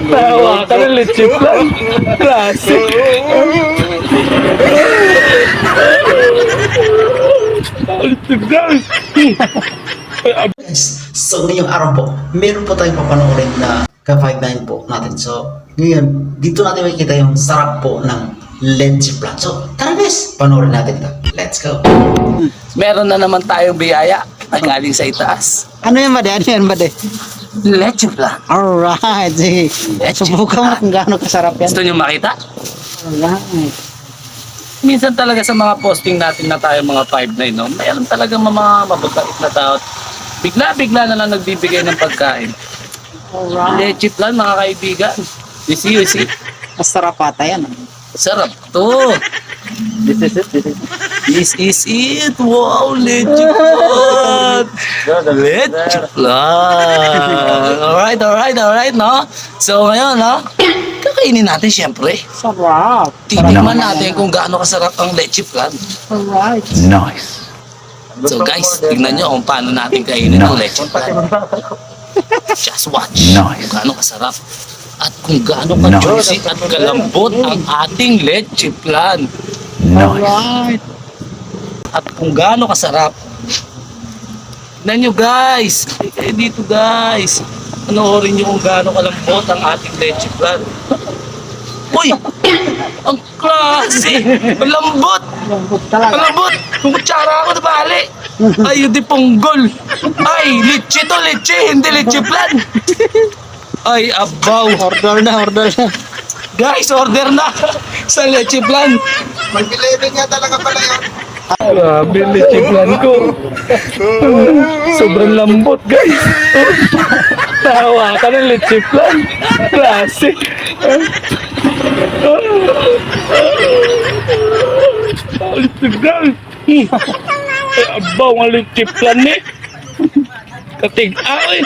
Tawa ka ng leche plan. Classic. Guys, so ngayong araw po, meron po tayong papanoorin na ka-59 po natin. So, ngayon, dito natin makikita yung sarap po ng leche plan. So, tara guys, panoorin natin ito. Let's go! Meron na naman tayong biyaya na galing sa itaas. Ano yan, Bade? Ano yan, Bade? Leche plan. Alright, sige. Leche Subukan mo plan. kung gaano kasarap yan. Gusto nyo makita? Alright. Minsan talaga sa mga posting natin na tayo mga 5'9", no? Mayroon talaga mga mababait na tao. Bigla-bigla na lang nagbibigay ng pagkain. Alright. Leche plan, mga kaibigan. You see? Masarap ata yan. Sarap to. This is it. This is it. Wow, leche plan. Leche plan. Alright, no? So ngayon, no? Kakainin natin syempre. Sarap. Titikman natin kung gaano kasarap ang leche plan. Alright. Nice. So guys, tignan nyo kung paano natin kainin ang leche plan. Just watch Nice. kung gaano kasarap at kung gaano ka-juicy at kalambot ang ating leche plan. Nice. Alright. At kung gaano kasarap. Tignan nyo guys. Eh dito guys. Panoorin nyo kung gaano kalambot ang ating leche plan. Uy! Ang klase! Ang lambot! Lambot talaga. Ang lambot! Kung kutsara ako na bali! Ay, hindi ponggol! Ay, leche to, leche! Hindi leche plan! Ay, abaw! Order na. Guys, order na! Sa leche plan! Mag-11 nga talaga pala yun. Grabe, leche plan ko! Sobrang lambot, guys! Tawa ka ng leche plan! Klase! Ay, abaw ang leche plan eh! Katig-aw eh!